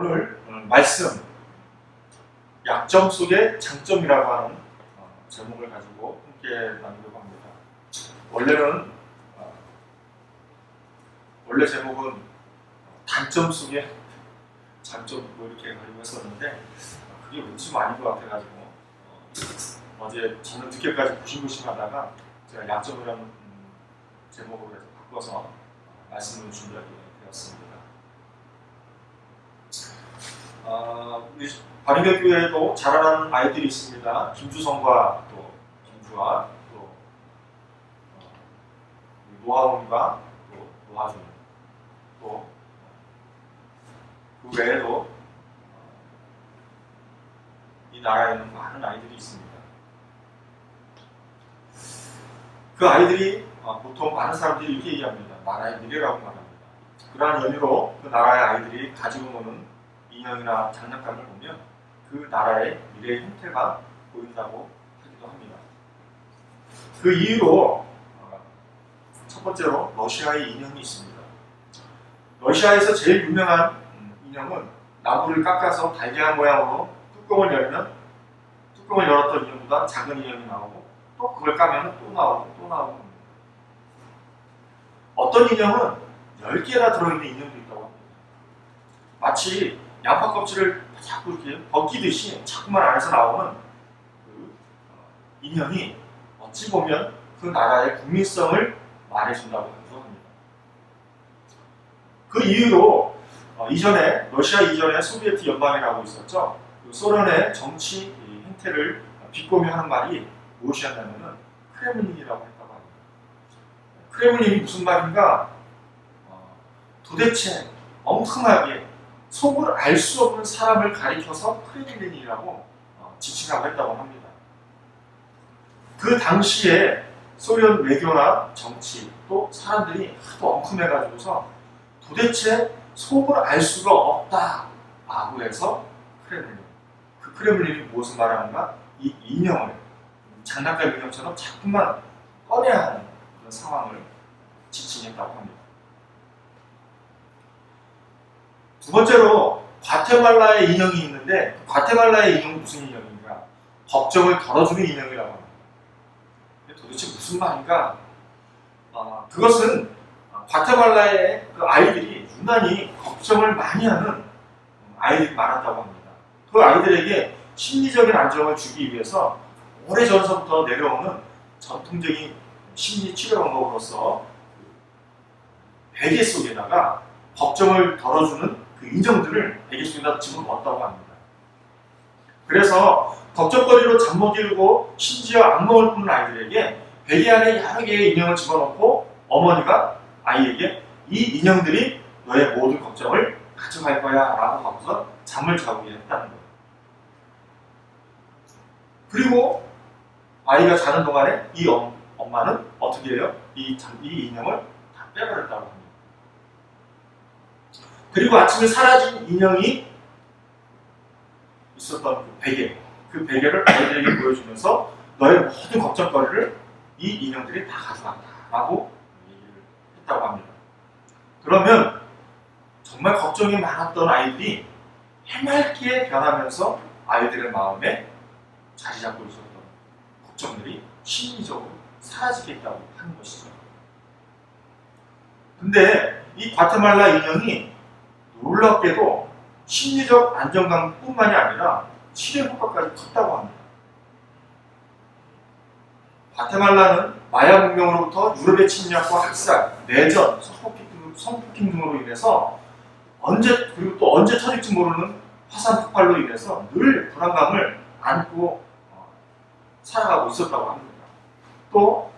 오늘 말씀 약점 속의 장점이라고 하는 제목을 가지고 함께 나누려고 합니다. 원래 제목은 단점 속의 장점 뭐 이렇게 가지고 했었는데 그게 왠지 좀 아닌 것 같아가지고 어제 저는 늦게까지 고심고심하다가 제가 약점이라는 제목으로 해서 바꿔서 말씀을 준비하게 되었습니다. 우리 바른교회에도 자라나는 아이들이 있습니다. 김주성과 또 김주아, 또 노하운과 또 노하준, 또 그 외에도 이 나라에는 많은 아이들이 있습니다. 그 아이들이 보통 많은 사람들이 이렇게 얘기합니다. 나라의 미래라고 말합니다. 그러한 의미로 그 나라의 아이들이 가지고 노는 인형이나 장난감을 보면 그 나라의 미래의 형태가 보인다고 하기도 합니다. 그 이유로 첫 번째로 러시아의 인형이 있습니다. 러시아에서 제일 유명한 인형은 나무를 깎아서 달걀 모양으로 뚜껑을 열면 뚜껑을 열었던 인형보다 작은 인형이 나오고 또 그걸 까면 또 나오고 또 나오고 어떤 인형은 10개나 들어있는 인형도 있다고 합니다. 마치 양파 껍질을 자꾸 이렇게 벗기듯이 자꾸만 안에서 나오는 그 인형이 어찌 보면 그 나라의 국민성을 말해준다고 합니다. 그 이유로 이전에 러시아 이전에 소비에트 연방이라고 있었죠. 그 소련의 정치 행태를 비꼬며 하는 말이 무엇이었냐면은 크렘린이라고 했다고 합니다. 크렘린이 무슨 말인가? 도대체 엉뚱하게 속을 알 수 없는 사람을 가리켜서 크렘린이라고 지칭하고 했다고 합니다. 그 당시에 소련 외교나 정치 또 사람들이 하도 엉큼해가지고서 도대체 속을 알 수가 없다라고 해서 크렘린. 그 크렘린이 무엇을 말하는가? 이 인형을 장난감 인형처럼 자꾸만 꺼내야 하는 그런 상황을 지칭했다고 합니다. 두 번째로 과테말라의 인형이 있는데 그 과테말라의 인형은 무슨 인형인가? 걱정을 덜어주는 인형이라고 합니다. 도대체 무슨 말인가? 그것은 과테말라의 그 아이들이 유난히 걱정을 많이 하는 아이들이 많았다고 합니다. 그 아이들에게 심리적인 안정을 주기 위해서 오래전서부터 내려오는 전통적인 심리 치료 방법으로서 베개 속에다가 걱정을 덜어주는 그 인형들을 베개 속에다 집어넣었다고 합니다. 그래서 걱정거리로 잠 못 이루고 심지어 악몽을 꾸는 아이들에게 베개 안에 여러 개의 인형을 집어넣고 어머니가 아이에게 이 인형들이 너의 모든 걱정을 가져갈 거야 라고 하고서 잠을 자게 했다는 거예요. 그리고 아이가 자는 동안에 이 엄마는 어떻게 해요? 이 인형을 다 빼버렸다고 합니다. 그리고 아침에 사라진 인형이 있었던 그 베개를 아이들에게 보여주면서 너의 모든 걱정거리를 이 인형들이 다 가져간다 라고 얘기를 했다고 합니다. 그러면 정말 걱정이 많았던 아이들이 해맑게 변하면서 아이들의 마음에 자리 잡고 있었던 걱정들이 심리적으로 사라지겠다고 하는 것이죠. 근데 이 과테말라 인형이 놀랍게도 심리적 안정감뿐만이 아니라 치료 효과까지 컸다고 합니다. 과테말라는 마야 문명으로부터 유럽의 침략과 학살, 내전, 성폭행 등으로 인해서 그리고 또 언제 터질지 모르는 화산 폭발로 인해서 늘 불안감을 안고 살아가고 있었다고 합니다. 또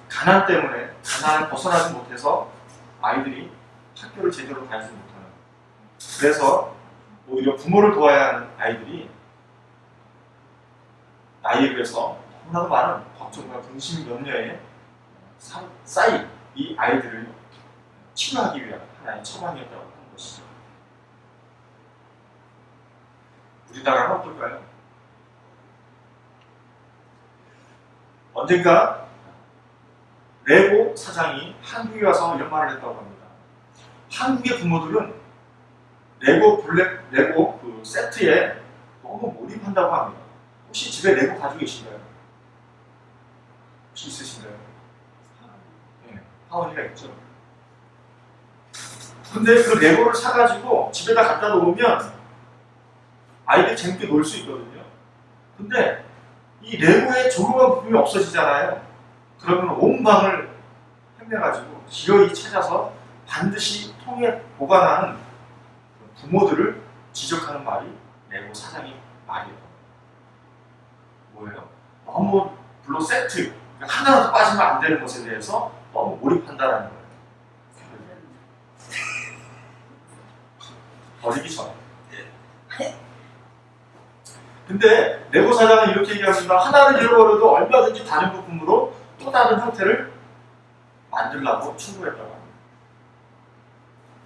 가난 때문에 가난을 벗어나지 못해서 아이들이 학교를 제대로 다니지 못하는, 그래서 오히려 부모를 도와야 하는 아이들이 나이에 비해서 너무나도 많은 걱정과 근심 염려에 쌓인 이 아이들을 치료하기 위한 하나의 처방이었다고 하는 것이죠. 우리나라는 어떨까요? 언젠가 레고 사장이 한국에 와서 이런 말을 했다고 합니다. 한국의 부모들은 레고 그 세트에 너무 몰입한다고 합니다. 혹시 집에 레고 가지고 계신가요? 혹시 있으신가요? 네, 하원이가 있죠. 근데 그 레고를 사가지고 집에다 갖다 놓으면 아이들이 재밌게 놀 수 있거든요. 근데 이 레고의 조그만 부품이 없어지잖아요. 그러면 온 방을 헤매가지고 기어이 찾아서 반드시 통에 보관하는 부모들을 지적하는 말이 레고 사장의 말이에요. 뭐예요? 너무 물론 세트, 그러니까 하나라도 빠지면 안 되는 것에 대해서 너무 몰입한다는 거예요. 버리기 전에. 근데 레고 사장은 이렇게 얘기합니다. 하나를 잃어버려도 얼마든지 다른 부품으로 또 다른 형태를 만들려고 충고했다고 합니다.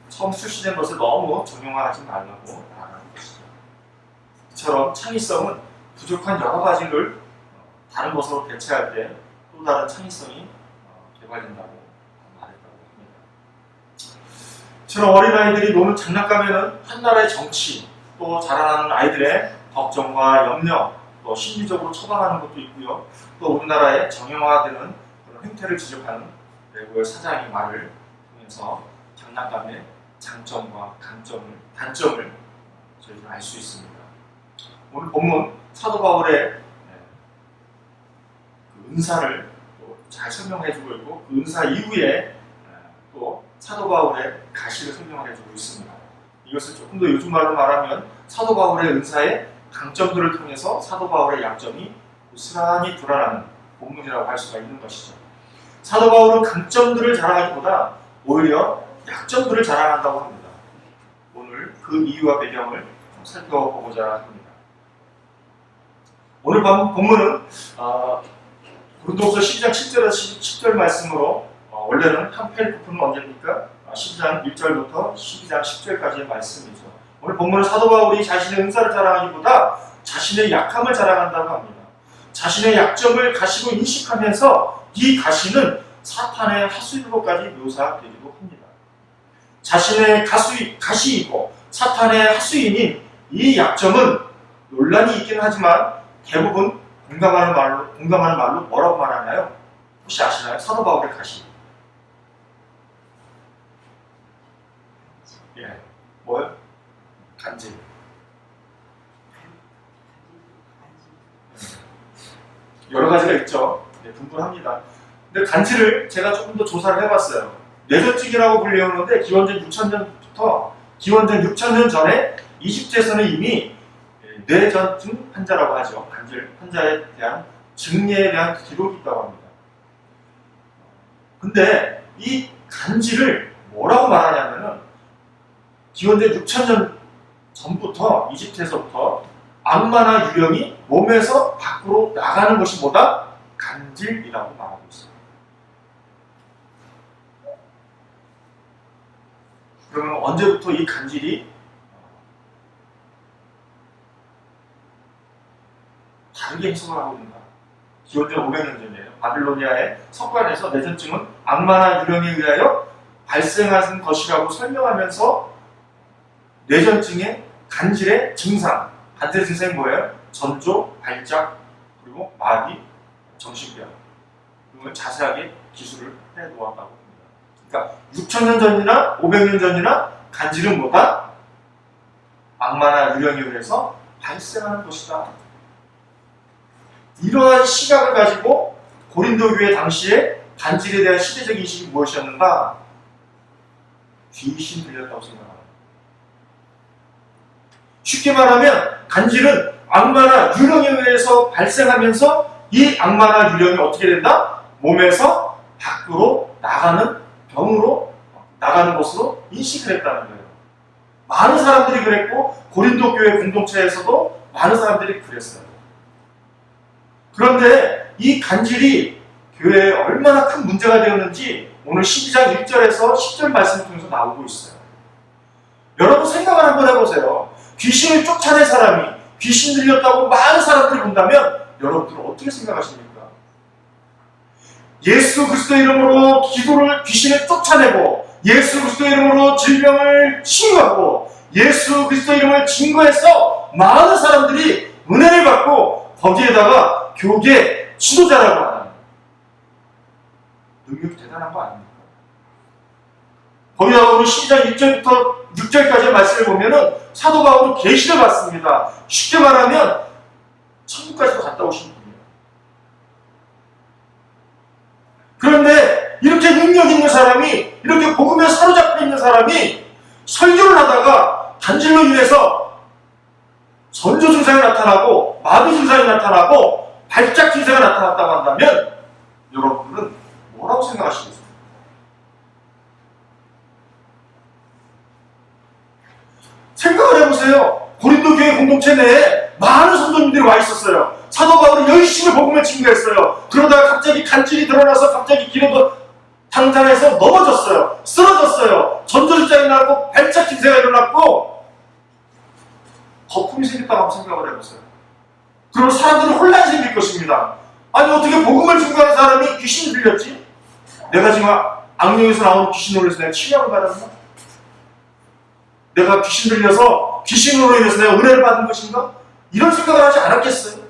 처음 출시된 것을 너무 정형화하지 말라고 말하는 것이죠. 이처럼 창의성은 부족한 여러 가지를 다른 것으로 대체할 때 또 다른 창의성이 개발된다고 말했다고 합니다. 이처럼 어린아이들이 노는 장난감에는 한 나라의 정치, 또 자라나는 아이들의 걱정과 염려, 또 심리적으로 처방하는 것도 있고요. 또 우리나라의 정형화되는 그런 행태를 지적하는 레고의 사장의 말을 통해서 장난감의 장점과 단점을 저희가 알 수 있습니다. 오늘 본문 사도 바울의 그 은사를 또 잘 설명해주고 있고 그 은사 이후에 또 사도 바울의 가시를 설명을 해주고 있습니다. 이것을 조금 더 요즘 말로 말하면 사도 바울의 은사의 강점들을 통해서 사도 바울의 약점이 고스란히 드러나는 본문이라고 할 수가 있는 것이죠. 사도 바울은 강점들을 자랑하기보다 오히려 약점들을 자랑한다고 합니다. 오늘 그 이유와 배경을 살펴보고자 합니다. 오늘 본문은 고린도후서 12장 7절에서 10절 말씀으로 원래는 한 페리코프는 언제입니까? 12장 1절부터 12장 10절까지의 말씀이죠. 오늘 본문은 사도 바울이 자신의 은사를 자랑하기보다 자신의 약함을 자랑한다고 합니다. 자신의 약점을 가시로 인식하면서 이 가시는 사탄의 하수인으로까지 묘사되기도 합니다. 자신의 가시이고 사탄의 하수인인 이 약점은 논란이 있긴 하지만 대부분 공감하는 말로 뭐라고 말하나요? 혹시 아시나요? 사도 바울의 가시. 예, 뭐요? 간질. 여러 가지가 있죠. 네, 분분합니다. 근데 간질을 제가 조금 더 조사를 해봤어요. 뇌전증이라고 불리우는데 기원전 6,000년 전에 이집트에서는 이미 뇌전증 환자라고 하죠. 간질 환자에 대한 증례에 대한 기록이 있다고 합니다. 근데 이 간질을 뭐라고 말하냐면은 기원전 6,000년 전부터 이집트에서부터 악마나 유령이 몸에서 밖으로 나가는 것이 뭐다? 간질이라고 말하고 있어요. 그러면 언제부터 이 간질이 다르게 해석을 하고 있는가? 기원전 500년 전이에요. 바빌로니아의 석관에서 뇌전증은 악마나 유령에 의하여 발생하는 것이라고 설명하면서 뇌전증의 간질의 증상, 간질의 증상이 뭐예요? 전조, 발작, 그리고 마비, 정신병 이걸 자세하게 기술을 해놓았다고 합니다. 그러니까 6,000년 전이나 500년 전이나 간질은 뭐다? 악마나 유령에 의해서 발생하는 것이다. 이러한 시각을 가지고 고린도 교회 당시에 간질에 대한 시대적 인식이 무엇이었는가? 귀신 들렸다고 생각합니다. 쉽게 말하면 간질은 악마나 유령에 의해서 발생하면서 이 악마나 유령이 어떻게 된다? 몸에서 밖으로 나가는 병으로 나가는 것으로 인식을 했다는 거예요. 많은 사람들이 그랬고 고린도 교회 공동체에서도 많은 사람들이 그랬어요. 그런데 이 간질이 교회에 얼마나 큰 문제가 되었는지 오늘 12장 1절에서 10절 말씀을 통해서 나오고 있어요. 여러분 생각을 한번 해보세요. 귀신을 쫓아낸 사람이 귀신 들렸다고 많은 사람들이 본다면 여러분들은 어떻게 생각하십니까? 예수 그리스도의 이름으로 귀신을 쫓아내고 예수 그리스도의 이름으로 질병을 치유하고 예수 그리스도 이름을 증거해서 많은 사람들이 은혜를 받고 거기에다가 교계 지도자라고 하는 능력이 대단한 거 아닙니까? 거기다가 우리 12장 1절부터 6절까지의 말씀을 보면은 사도 바울은 계시를 받습니다. 쉽게 말하면 천국까지도 갔다 오신 분이에요. 그런데 이렇게 능력 있는 사람이, 이렇게 복음에 사로잡혀 있는 사람이 설교를 하다가 단질로 인해서 전조 증상이 나타나고 마비 증상이 나타나고 발작 증상이 나타났다고 한다면 여러분들은 뭐라고 생각하시겠어요? 생각을 해보세요. 고린도 교회 공동체 내에 많은 선교님들이 와 있었어요. 사도 바울은 열심히 복음을 증거했어요. 그러다가 갑자기 간질이 드러나서 갑자기 길에도 당장에서 넘어졌어요. 쓰러졌어요. 전조증상이 나고 발작 증세가 일어났고 거품이 생겼다고 한번 생각을 해보세요. 그러면 사람들은 혼란이 생길 것입니다. 아니 어떻게 복음을 증거하는 사람이 귀신이 들렸지? 내가 지금 악령에서 나오는 귀신으로 인해서 내가 치료를 받았나? 내가 귀신 들려서 귀신으로 인해서 내가 은혜를 받은 것인가? 이런 생각을 하지 않았겠어요?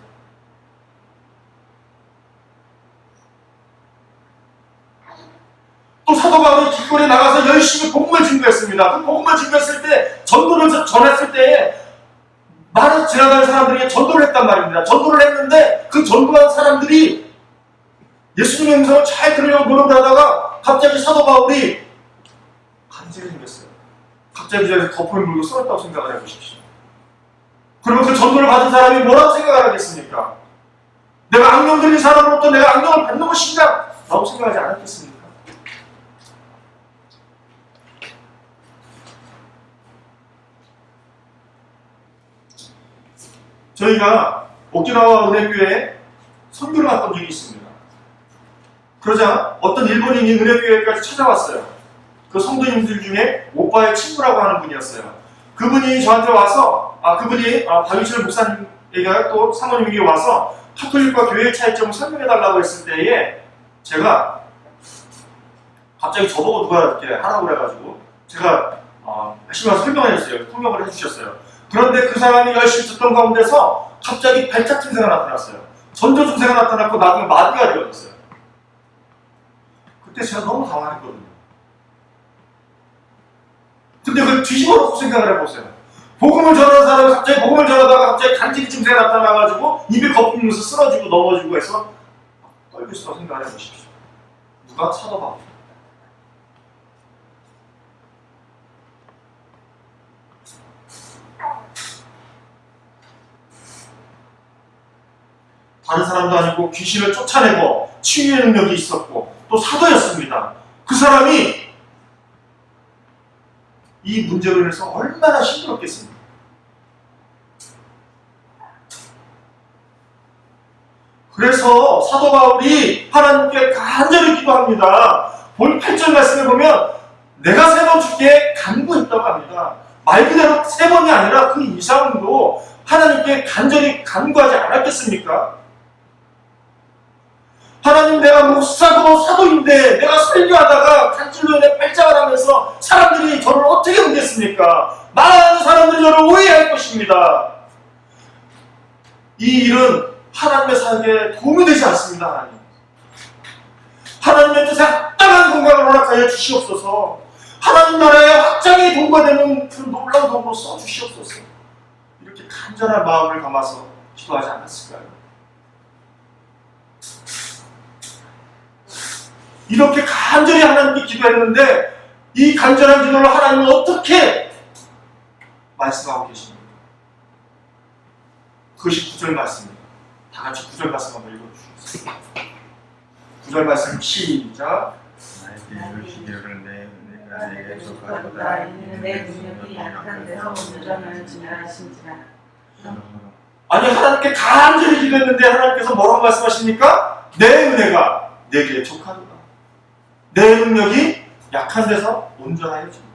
또 사도 바울이 길거리에 나가서 열심히 복음을 증거했습니다. 그 복음을 증거했을 때, 전도를 전했을 때에 많은 지나가는 사람들에게 전도를 했단 말입니다. 전도를 했는데 그 전도한 사람들이 예수님의 음성을 잘 들으려고 노력을 하다가 갑자기 사도 바울이 간질이 생겼어요. 갑자기 그 자리에서 거품을 물고 쓰러졌다고 생각을 해보십시오. 그러면 그 전도를 받은 사람이 뭐라고 생각을 하겠습니까? 내가 악령 들린 사람으로부터 내가 악령을 받는 것인가? 라고 생각하지 않았겠습니까? 저희가 오키나와 은혜교회에 선교를 갔던 적이 있습니다. 그러자 어떤 일본인이 은혜교회까지 찾아왔어요. 그 성도님들 중에 오빠의 친구라고 하는 분이었어요. 그분이 저한테 와서, 그분이 박유철 목사님에게 또 사모님에게 와서 카톨릭과 교회의 차이점을 설명해달라고 했을 때에 제가 갑자기 저보고 누가 이렇게 하라고 그래가지고 제가 열심히 설명을 해줬어요. 통역을 해주셨어요. 그런데 그 사람이 열심히 듣던 가운데서 갑자기 발작 증세가 나타났어요. 전조 증세가 나타났고 나중에 마비가 되어졌어요. 그때 제가 너무 당황했거든요. 근데 그걸 뒤집어 놓고 생각을 해보세요. 복음을 전하는 사람이 갑자기 복음을 전하다가 갑자기 간질이 증세가 나타나가지고 입에 거품 물면서 쓰러지고 넘어지고 해서 떨고 있다고 생각을 해보십시오. 누가? 사도 바울. 다른 사람도 아니고 귀신을 쫓아내고 치유의 능력이 있었고 또 사도였습니다. 그 사람이 이 문제로 인해서 얼마나 힘들었겠습니까? 그래서 사도 바울이 하나님께 간절히 기도합니다. 본 8절 말씀을 보면 내가 3번 주께 간구했다고 합니다. 말 그대로 3번이 아니라 그 이상도 하나님께 간절히 간구하지 않았겠습니까? 하나님, 내가 목사고 사도인데 내가 설교하다가 간질로 인해 발작을 하면서 사람들이 저를 어떻게 보겠습니까? 많은 사람들이 저를 오해할 것입니다. 이 일은 하나님의 사역에 도움이 되지 않습니다. 하나님, 하나님의 뜻에 합당한 건강을 허락하여 주시옵소서. 하나님 나라의 확장이 도구되는 그 놀라운 도구로 써주시옵소서. 이렇게 간절한 마음을 담아서 기도하지 않았을까요? 이렇게 간절히 하나님께 기도했는데 이 간절한 기도를 하나님은 어떻게 말씀하고 계십니까? 그것이 9절 말씀입니다. 다 같이 9절 말씀 한번 읽어주시겠습니다. 9절 말씀 시작. 나에게 주시기를 내게 족하도다. 이는 내 능력이 약한 데서 온전을 지나하신지라. 아니, 하나님께 간절히 기도했는데 하나님께서 뭐라고 말씀하십니까? 내 은혜가 내게 족하도다. 내 능력이 약한 데서 온전하여 줍니다.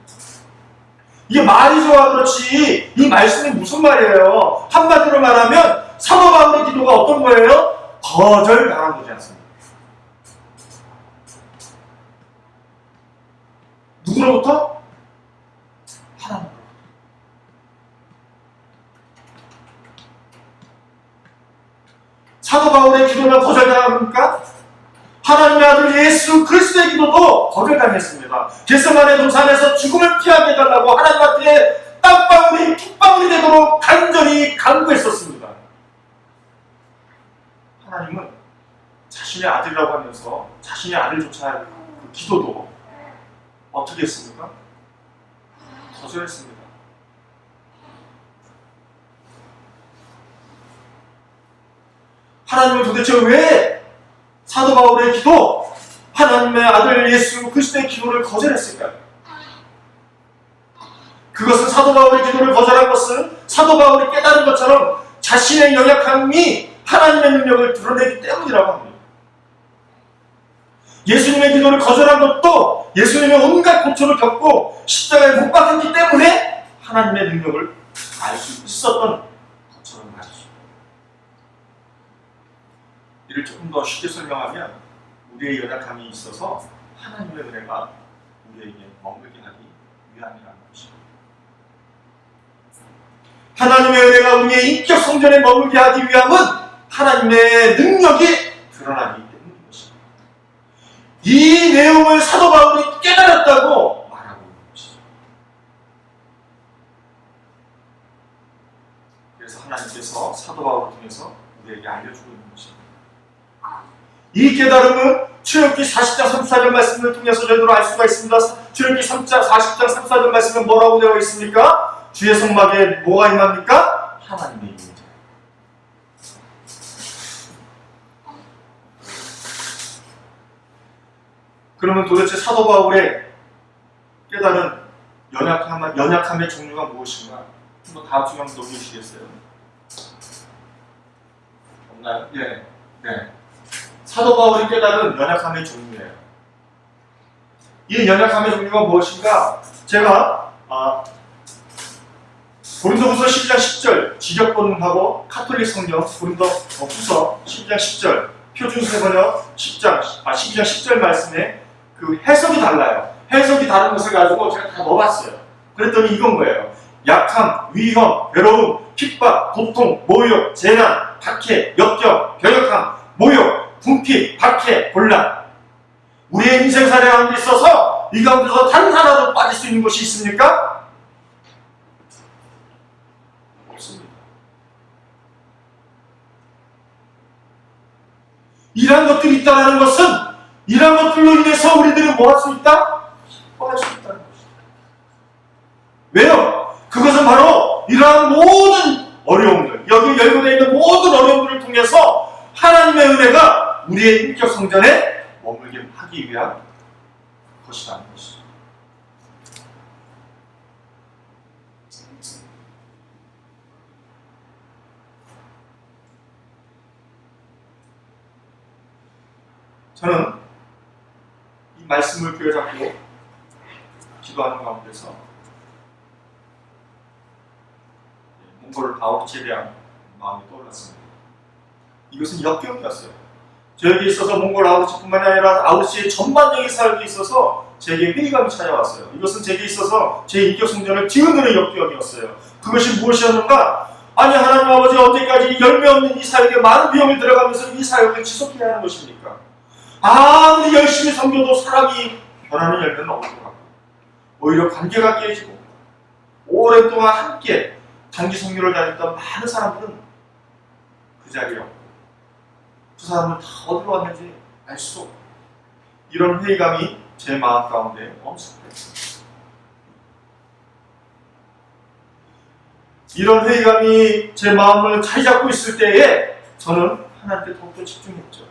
이게 말이 좋아 그렇지 이 말씀이 무슨 말이에요? 한마디로 말하면 사도 바울의 기도가 어떤 거예요? 거절당한 거지 않습니까? 누구로부터? 하나님으로부터. 사도 바울의 기도는 거절당합니까? 하나님의 아들 예수 그리스도의 기도도 거절당했습니다. 겟세마네 동산에서 죽음을 피하게 해달라고 하나님한테 땀방울이 핏방울이 되도록 간절히 간구했었습니다. 하나님은 자신의 아들이라고 하면서 자신의 아들조차 그 기도도 어떻게 했습니까? 거절했습니다. 하나님은 도대체 왜 사도 바울의 기도, 하나님의 아들 예수 그리스도의 기도를 거절했을까요? 그것은 사도 바울의 기도를 거절한 것은 사도 바울이 깨달은 것처럼 자신의 연약함이 하나님의 능력을 드러내기 때문이라고 합니다. 예수님의 기도를 거절한 것도 예수님의 온갖 고초를 겪고 십자가에 못 박혔기 때문에 하나님의 능력을 알 수 있었던 것처럼 말이죠. 이를 조금 더 쉽게 설명하면 우리의 연약함이 있어서 하나님의 은혜가 우리에게 머물게 하기 위함이라는 것입니다. 하나님의 은혜가 우리의 인격 성전에 머물게 하기 위함은 하나님의 능력이 드러나기 때문인 것입니다. 이 내용을 사도 바울이 깨달았다고 말하고 있는 것이죠. 그래서 하나님께서 사도 바울을 통해서 우리에게 알려주고 있는 것입니다. 이 깨달음은 출애굽기 40장 34절 말씀을 통해서 저희도 알 수가 있습니다. 출애굽기 40장 34절 말씀은 뭐라고 되어 있습니까? 주의 성막에 뭐가 임합니까? 하나님의 임재. 그러면 도대체 사도 바울의 깨달은 연약함의 종류가 무엇인가? 한번 다음 주에 한번 넘기시겠어요? 없나요? 네. 사도 바울이 깨달은 연약함의 종류예요. 이 연약함의 종류가 무엇인가? 제가 고린도후서 12장 10절 지적본하고 카톨릭 성경 고린도후서 12장 10절 표준세 번역 12장 10절 말씀에 그 해석이 달라요. 해석이 다른 것을 가지고 제가 다 넣어봤어요. 그랬더니 이건 거예요. 약함, 위험, 괴로움, 핍박, 고통, 모욕, 재난, 박해, 역경, 병역함, 모욕, 궁핍, 박해, 곤란. 우리의 인생 사례 가운데 있어서 이 가운데서 단 하나도 빠질 수 있는 것이 있습니까? 없습니다. 이러한 것들이 있다는 것은 이러한 것들로 인해서 우리들은 뭐 할 수 있다? 할 수 있다는 것이다. 왜요? 그것은 바로 이러한 모든 어려움들, 여기 열거되어 있는 모든 어려움들을 통해서 하나님의 은혜가 우리의 인격 성전에 머물게 하기 위한 것이라는 것이죠. 저는 이 말씀을 부여잡고 기도하는 가운데서 몽골 아우르치에 대한 마음이 떠올랐습니다. 이것은 역경이었어요. 저에게 있어서 몽골 아우르치뿐만 아니라 아우르치의 전반적인 삶에 있어서 제게 회의감이 찾아왔어요. 이것은 제게 있어서 제 인격 성전을 뒤흔드는 역경이었어요. 그것이 무엇이었는가? 아니 하나님 아버지 언제까지 열매 없는 이 사역에 많은 비용이 들어가면서 이 사역을 지속해야 하는 것입니까? 아무리 열심히 섬겨도 사람이 변하는 열매는 없는 것 같고 오히려 관계가 깨지고 오랫동안 함께 단기 성교를 다녔던 많은 사람들은 그 자리에 없고 그 사람은 다 어디로 왔는지 알 수 없고 이런 회의감이 제 마음 가운데 엄습했습니다. 이런 회의감이 제 마음을 자리 잡고 있을 때에 저는 하나님께 더욱더 집중했죠.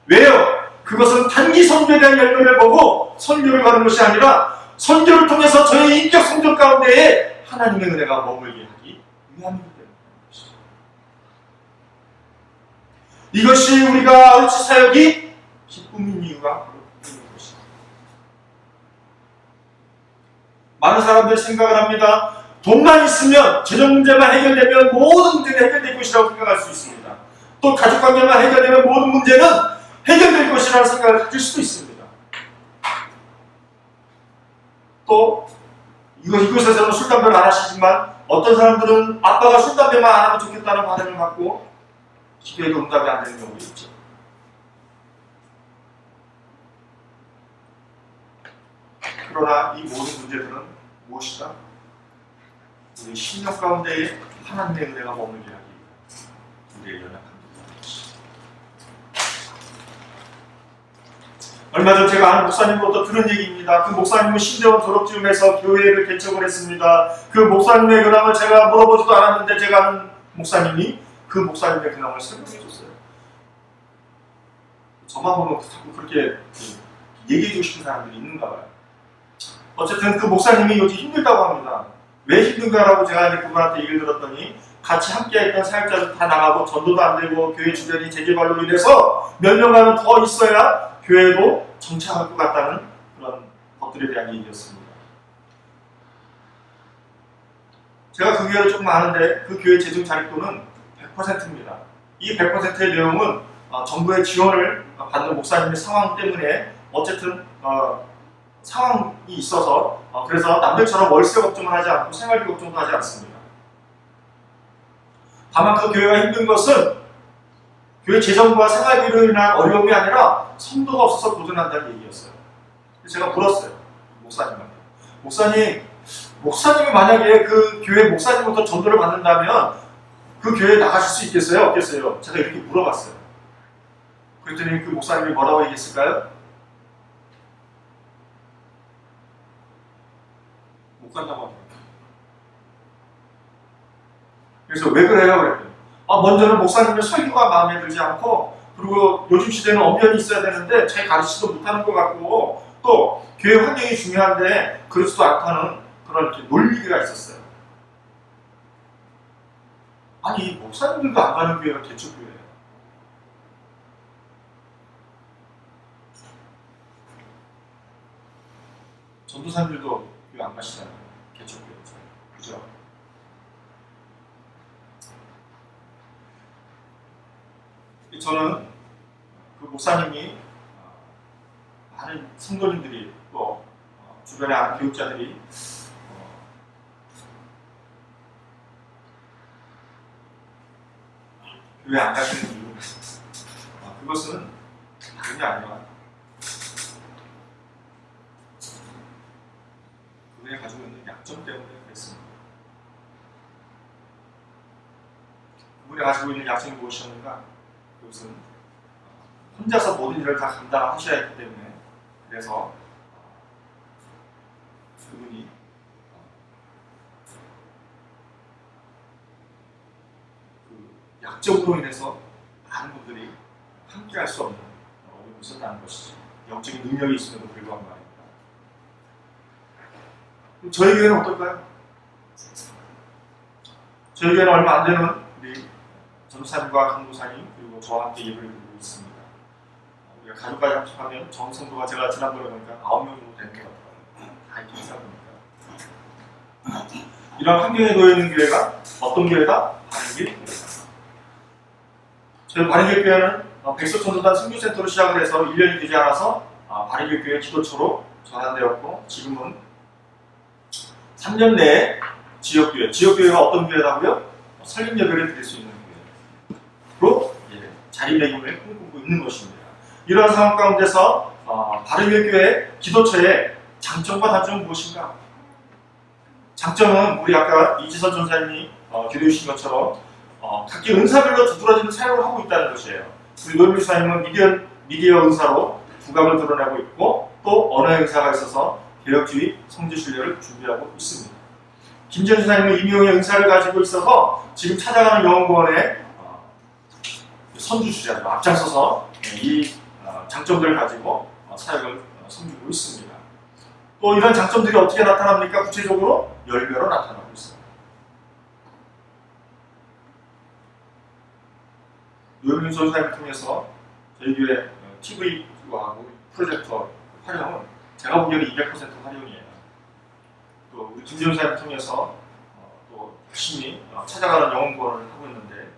왜요? 그것은 단기 선교에 대한 열매를 보고 선교를 가는 것이 아니라 선교를 통해서 저의 인격 성전 가운데에 하나님의 은혜가 머물게 하기 위함이기 때문인 것이죠. 이것이 우리가 아우르치 사역이 기쁨인 이유가 바로 있는 것입니다. 많은 사람들이 생각을 합니다. 돈만 있으면 재정 문제만 해결되면 모든 문제가 해결될 것이라고 생각할 수 있습니다. 또 가족 관계만 해결되면 모든 문제는 해결될 것이라는 생각을 가질 수도 있습니다. 또 이곳에서는 술, 담배를 안 하시지만 어떤 사람들은 아빠가 술, 담배만 안 하면 좋겠다는 바람을 갖고 기도해도 응답이 안 되는 경우도 있죠. 그러나 이 모든 문제들은 무엇이다? 우리 심령 가운데에 하나님의 은혜가 머물게 하기 우리의 연약한 것이. 얼마 전 제가 아는 목사님으로부터 들은 얘기입니다. 그 목사님은 신대원 졸업쯤에서 교회를 개척을 했습니다. 그 목사님의 근황을 제가 물어보지도 않았는데 제가 아는 목사님이 그 목사님의 근황을 설명해 줬어요. 저만 보면 자꾸 그렇게 얘기해 주고 싶은 사람들이 있는가 봐요. 어쨌든 그 목사님이 요즘 힘들다고 합니다. 왜 힘든가라고 제가 이제 그분한테 얘기를 들었더니 같이 함께했던 사역자들 다 나가고 전도도 안 되고 교회 주변이 재개발로 인해서 몇 년간은 더 있어야 교회도 정착할 것 같다는 그런 것들에 대한 얘기였습니다. 제가 그 교회를 조금 아는데 그 교회 재정 자립도는 100%입니다. 이 100%의 내용은 정부의 지원을 받는 목사님의 상황 때문에 어쨌든 상황이 있어서 그래서 남들처럼 월세 걱정을 하지 않고 생활비 걱정도 하지 않습니다. 다만 그 교회가 힘든 것은 교회 재정과 생활비로 인한 어려움이 아니라 성도가 없어서 고전한다는 얘기였어요. 그래서 제가 물었어요. 목사님한테. 목사님이 만약에 그 교회 목사님부터 전도를 받는다면 그 교회에 나가실 수 있겠어요? 없겠어요? 제가 이렇게 물어봤어요. 그랬더니 그 목사님이 뭐라고 얘기했을까요? 못 간다고 하더라고요. 그래서 왜 그래요? 그랬더니 먼저는 목사님의 설교가 마음에 들지 않고 그리고 요즘 시대는 엄연히 있어야 되는데 잘 가르치지도 못하는 것 같고 또 교회 환경이 중요한데 그렇지도 않다는 그런 이렇게 논리가 있었어요. 아니 목사님들도 안 가는 교회가 개척교회예요. 전도사님들도 교회 안 가시잖아요. 개척교회죠. 그죠? 저는 그 목사님이 많은 성도님들이 또 주변에 아는 교육자들이 교회 안 가시는 이유 그것은 다른 게 아니라 그분이 가지고 있는 약점 때문에 그랬습니다. 그분이 가지고 있는 약점이 무엇이었는가? 그것은 혼자서 모든 일을 다 감당하셔야 했기 때문에 그래서 그분이 그 약점으로 인해서 많은 분들이 함께 할 수 없는 어려움이 있었다는 것이죠. 영적인 능력이 있음에도 불구한 말입니다. 그럼 저희 교회는 어떨까요? 저희 교회는 얼마 안 되는 우리 전도사님과 강도사님 그리고 저와 함께 예배를 드리고 있습니다. 우리가 가족까지 합쳐하면 정성도가 제가 지난번에 보니까 9명 정도 되는 것 같아요. 다 이렇게 있다 보니까 이런 환경에 놓여있는 교회가 어떤 교회다? 바른길 교회다. 저희 바른길 교회는 백석전도단 선교센터로 시작을 해서 1년이 되지 않아서 바른길 교회 기도처로 전환되었고 지금은 3년 내에 지역교회가 어떤 교회라고요? 설립 예배를 드릴 수 있는 교회로 자리매김을 꿈꾸고 있는 것입니다. 이러한 상황 가운데서 바른길 교회 기도처의 장점과 단점은 무엇인가? 장점은 우리 아까 이지선 전사님이 기도해 주신 것처럼 각기 은사별로 두드러지는 사역을 하고 있다는 것이에요. 우리 노임 목사님은 미디어 은사로 두각을 드러내고 있고 또 언어 은사가 있어서 개혁주의 성지순례를 준비하고 있습니다. 김재현 전사님은 임용의 은사를 가지고 있어서 지금 찾아가는 영혼구원의 선두주자로 앞장서서 이 장점들을 가지고 사역을 섬기고 있습니다. 또 이런 장점들이 어떻게 나타납니까? 구체적으로 열매로 나타나고 있습니다. 노영민 전사님을 통해서 저희 교회 TV와 프로젝터 활용은 제가 보기에는 200% 활용이에요. 또 우리 김재현 전사님을 통해서 또 열심히 찾아가는 영혼구원을 하고 있는데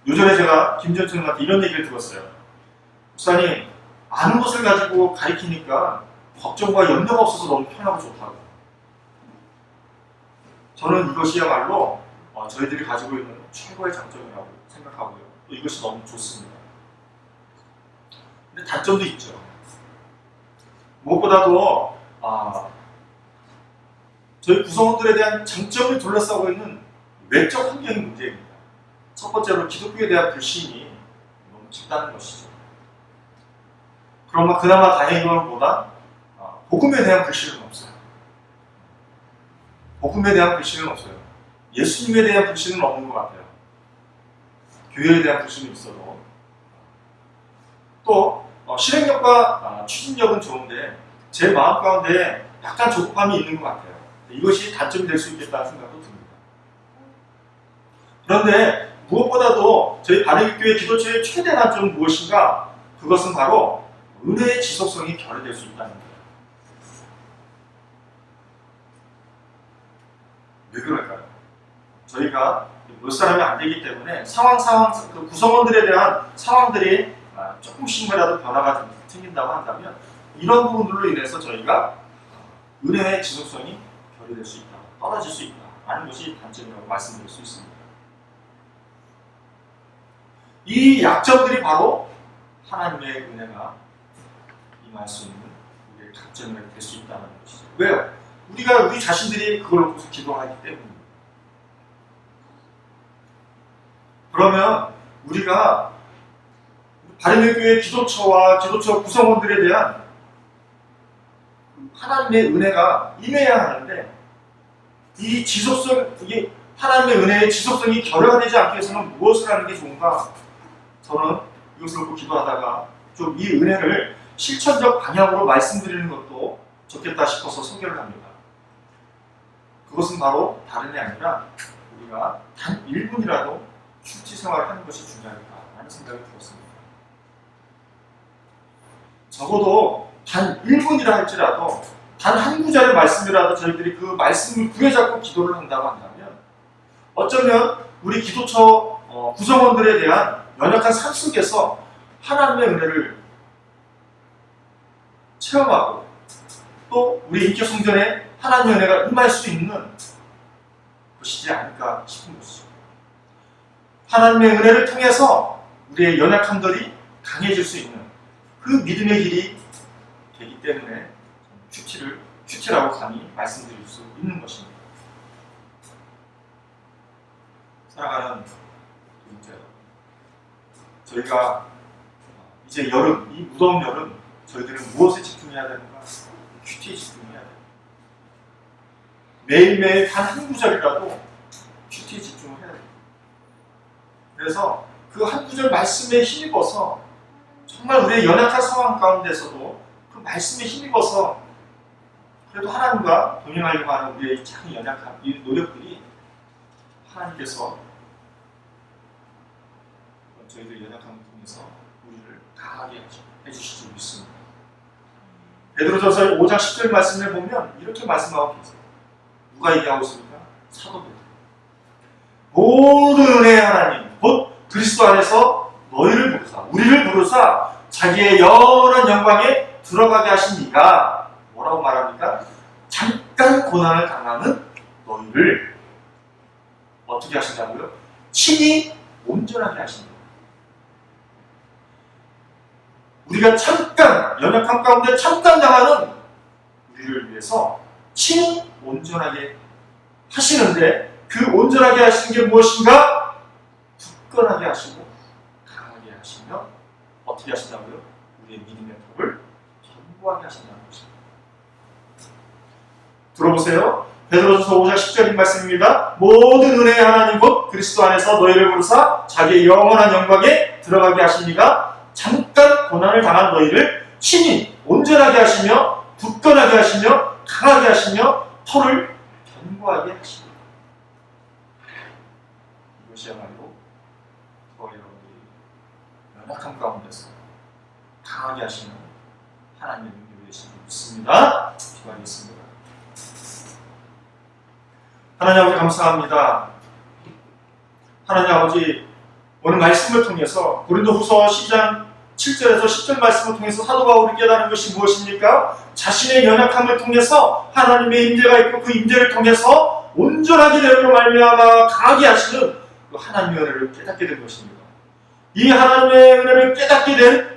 요전에 제가 김재현 전사님한테 이런 얘기를 들었어요. 목사님, 아는 것을 가지고 가리키니까 걱정과 염려가 없어서 너무 편하고 좋다고. 저는 이것이야말로 저희들이 가지고 있는 최고의 장점이라고 생각하고요. 또 이것이 너무 좋습니다. 근데 단점도 있죠. 무엇보다도 저희 구성원들에 대한 장점을 둘러싸고 있는 외적 환경이 문제입니다. 첫 번째로 기독교에 대한 불신이 너무 짙다는 것이죠. 그러나 그나마 다행인 것보다 복음에 대한 불신은 없어요. 복음에 대한 불신은 없어요. 예수님에 대한 불신은 없는 것 같아요. 교회에 대한 불신은 있어도. 또 실행력과 추진력은 좋은데 제 마음 가운데 약간 조급함이 있는 것 같아요. 이것이 단점이 될 수 있겠다는 생각도 듭니다. 그런데 무엇보다도 저희 바르기교회 기도처의 최대 단점은 무엇인가? 그것은 바로 은혜의 지속성이 결여될 수 있다는 거예요. 왜 그럴까요? 저희가 몇 사람이 안 되기 때문에 그 구성원들에 대한 상황들이 조금씩이라도 변화가 생긴다고 한다면 이런 부분들로 인해서 저희가 은혜의 지속성이 결여될 수 있다, 떨어질 수 있다 라는 것이 단점이라고 말씀드릴 수 있습니다. 이 약점들이 바로 하나님의 은혜가 임할 수 있는 우리의 강점이 될 수 있다는 것이죠. 왜요? 우리 자신들이 그걸 놓고서 기도하기 때문입니다. 그러면 우리가 바르게교회 기도처와 기도처 구성원들에 대한 하나님의 은혜가 임해야 하는데 이게 하나님의 은혜의 지속성이 결여가 되지 않게 해서는 무엇을 하는 게 좋은가? 저는 이것을 놓고 기도하다가 좀 이 은혜를 실천적 방향으로 말씀드리는 것도 좋겠다 싶어서 소개를 합니다. 그것은 바로 다른 게 아니라 우리가 단 1분이라도 큐티 생활을 하는 것이 중요하다는 생각이 들었습니다. 적어도 단 1분이라 할지라도 단 한 구절의 말씀이라도 저희들이 그 말씀을 부여잡고 기도를 한다고 한다면 어쩌면 우리 기도처 구성원들에 대한 연약한 삶 속에서 하나님의 은혜를 체험하고 또 우리 인격 성전에 하나님의 은혜가 임할 수 있는 것이지 않을까 싶은 것이죠. 하나님의 은혜를 통해서 우리의 연약함들이 강해질 수 있는 그 믿음의 길이 되기 때문에 큐티라고 감히 말씀드릴 수 있는 것입니다. 사랑하는 분들, 저희가 이제 여름, 이 무더운 여름 저희들은 무엇에 집중해야 되는가? 큐티에 집중해야 돼요. 매일매일 단 한 구절이라도 큐티에 집중을 해야 돼요. 그래서 그 한 구절 말씀에 힘입어서 정말 우리의 연약한 상황 가운데서도 그 말씀에 힘입어서 그래도 하나님과 동행하려고 하는 우리의 작은 연약한 이 노력들이 하나님께서 저희들 연약함을 통해서 우리를 강하게 해주실 줄 믿습니다. 베드로전서 5장 10절 말씀을 보면 이렇게 말씀하고 계세요. 누가 얘기하고 있습니까? 사도 베드로. 모든 은혜의 하나님 곧 그리스도 안에서 너희를 부르사 우리를 부르사 자기의 영원한 영광에 들어가게 하신 이가 뭐라고 말합니까? 잠깐 고난을 당하는 너희를 어떻게 하신다고요? 친히 온전하게 하신다. 우리가 잠깐 연약함 가운데 잠깐 당하는 우리를 위해서 친히 온전하게 하시는데 그 온전하게 하시는 게 무엇인가? 굳건하게 하시고 강하게 하시며 어떻게 하신다고요? 우리의 믿음의 탑을 견고하게 하신다는 것입니다. 들어보세요. 베드로전서 5장 10절인 말씀입니다. 모든 은혜의 하나님 곧 그리스도 안에서 너희를 부르사 자기의 영원한 영광에 들어가게 하시니가 잠깐 고난을 당한 너희를 친히 온전하게 하시며 굳건하게 하시며 강하게 하시며 터를 견고하게 하십니다. 이것이야말로 저와 여러분들이 연약함 가운데서 강하게 하시는 하나님의 능력이 되신 줄 믿습니다. 기도하겠습니다. 하나님 아버지 감사합니다. 하나님 아버지 오늘 말씀을 통해서 고린도후서 12장 7절에서 10절 말씀을 통해서 사도 바울이 깨달은 것이 무엇입니까? 자신의 연약함을 통해서 하나님의 임재가 있고 그 임재를 통해서 온전하게 되므로 말미암아 강하게 하시는 그 하나님의 은혜를 깨닫게 된 것입니다. 이 하나님의 은혜를 깨닫게 된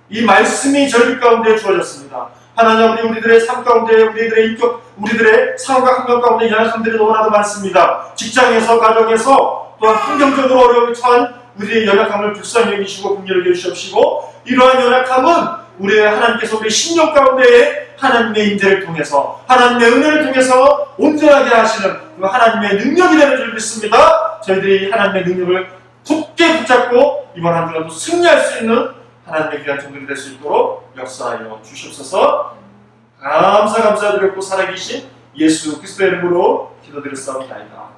이 말씀이 저희 가운데 주어졌습니다. 하나님 아버지, 우리들의 삶 가운데, 우리들의 인격, 우리들의 삶과 환경 가운데 연약함들이 너무나도 많습니다. 직장에서, 가정에서, 또한 환경적으로 어려움이 처한 우리의 연약함을 불쌍히 여기시고 긍휼히 여기시옵시고, 이러한 연약함은 우리의 하나님께서 우리 심령 가운데에 하나님의 인재를 통해서, 하나님의 은혜를 통해서 온전하게 하시는 그 하나님의 능력이 되는 줄 믿습니다. 저희들이 하나님의 능력을 굳게 붙잡고 이번 한 주간도 승리할 수 있는 하나님의 귀한 종들이 될 수 있도록 역사하여 주시옵소서. 감사드렸고 살아계신 예수 그리스도의 이름으로 기도드렸사옵나이다.